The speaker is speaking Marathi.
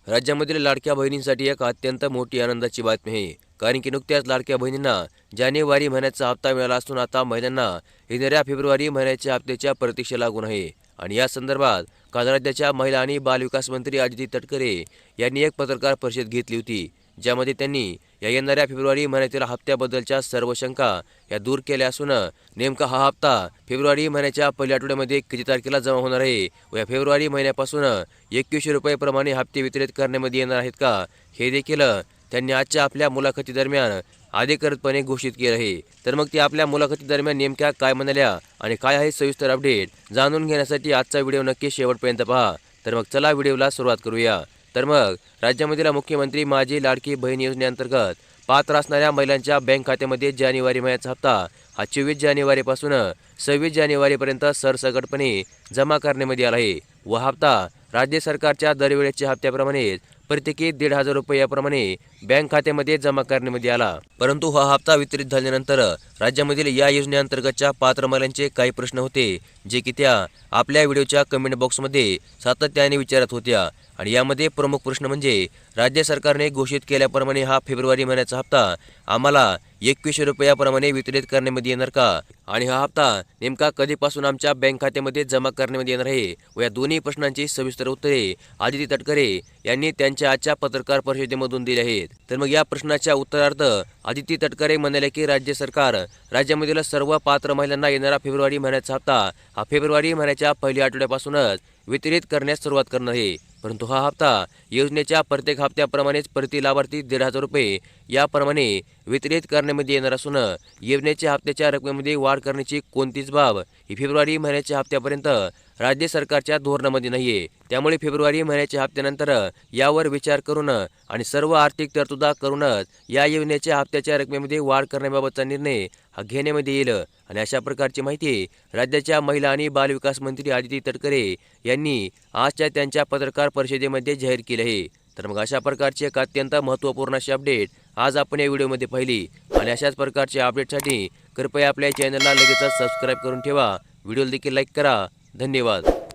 राज्यामधील लाडक्या बहिणींसाठी एक अत्यंत मोठी आनंदाची बातमी आहे. कारण की नुकत्याच लाडक्या बहिणींना जानेवारी महिन्याचा हप्ता मिळाला असून आता महिलांना येणाऱ्या फेब्रुवारी महिन्याच्या हप्त्याच्या प्रतीक्षा लागून आहे. आणि या संदर्भात काल राज्याच्या महिला आणि बालविकास मंत्री अदिती तटकरे यांनी एक पत्रकार परिषद घेतली होती, ज्यामध्ये त्यांनी येणाऱ्या फेब्रुवारी महिन्यातील हप्त्याबद्दलच्या सर्व शंका दूर केल्या असून नेमका हा हप्ता फेब्रुवारी महिन्याच्या पहिल्या आठवड्यामध्ये किती तारखेला जमा होणार आहे व या फेब्रुवारी महिन्यापासून 2100 रुपये प्रमाणे हप्ते वितरित करण्यामध्ये येणार आहेत का, हे देखील त्यांनी आजच्या आपल्या मुलाखतीदरम्यान अधिकृतपणे घोषित केलं आहे. तर मग ते आपल्या मुलाखतीदरम्यान नेमक्या काय म्हणाल्या आणि काय आहे सविस्तर अपडेट जाणून घेण्यासाठी आजचा व्हिडिओ नक्की शेवटपर्यंत पहा. तर मग चला व्हिडिओला सुरुवात करूया. तर मग राज्यामधील मुख्यमंत्री माझी लाडकी बहीण योजनेअंतर्गत पात्र असणाऱ्या महिलांच्या बँक खात्यामध्ये जानेवारी महिन्याचा हप्ता हा 24 जानेवारीपासून 26 जानेवारीपर्यंत सरसकटपणे जमा करण्यामध्ये आला आहे व हप्ता राज्य सरकारच्या दरवेळेच्या हप्त्याप्रमाणे प्रत्येकी 1,500 रुपये याप्रमाणे बँक खात्यामध्ये जमा करण्यामध्ये आला. परंतु हा हप्ता वितरित झाल्यानंतर राज्यामधील या योजनेअंतर्गतच्या पात्र महिलांचे काही प्रश्न होते, जे की त्या आपल्या व्हिडिओच्या कमेंट बॉक्समध्ये सातत्याने विचारत होत्या. आणि यामध्ये प्रमुख प्रश्न म्हणजे राज्य सरकारने घोषित केल्याप्रमाणे हा फेब्रुवारी महिन्याचा हप्ता आम्हाला 2100 रुपयाप्रमाणे वितरित करण्यामध्ये येणार का, आणि हा हप्ता नेमका कधीपासून आमच्या बँक खात्यामध्ये जमा करण्यामध्ये येणार आहे व या दोन्ही प्रश्नांची सविस्तर उत्तरे अदिती तटकरे यांनी त्यांच्या आजच्या पत्रकार परिषदेमधून दिली आहेत. तर मग या प्रश्नाच्या उत्तरार्थ अदिती तटकरे म्हणाले की राज्य सरकार राज्यामधील सर्व पात्र महिलांना येणारा फेब्रुवारी महिन्याचा हप्ता हा फेब्रुवारी महिन्याच्या पहिल्या आठवड्यापासूनच वितरित करण्यास सुरुवात करणार आहे. परंतु हा हप्ता योजनेच्या प्रत्येक हप्त्याप्रमाणेच प्रति लाभार्थी 1,500 रुपये याप्रमाणे वितरित करण्यामध्ये येणार असून योजनेच्या हप्त्याच्या रकमेमध्ये वाढ करण्याची कोणतीच बाब ही फेब्रुवारी महिन्याच्या हप्त्यापर्यंत राज्य सरकारच्या धोरणामध्ये नाहीये. त्यामुळे फेब्रुवारी महिन्याच्या हप्त्यानंतर यावर विचार करून आणि सर्व आर्थिक तरतुदा करूनच या योजनेच्या हप्त्याच्या रकमेमध्ये वाढ करण्याबाबतचा निर्णय हा घेण्यामध्ये येईल. आणि अशा प्रकारची माहिती राज्याच्या महिला आणि बालविकास मंत्री अदिती तटकरे यांनी आजच्या त्यांच्या पत्रकार परिषदेमध्ये जाहीर केले आहे. तर मग अशा प्रकारची एक अत्यंत महत्त्वपूर्ण अशी अपडेट आज आपण या व्हिडिओमध्ये पाहिली. आणि अशाच प्रकारचे अपडेटसाठी कृपया आपल्या चॅनलला लगेचच सबस्क्राईब करून ठेवा. व्हिडिओला देखील लाईक करा. धन्यवाद.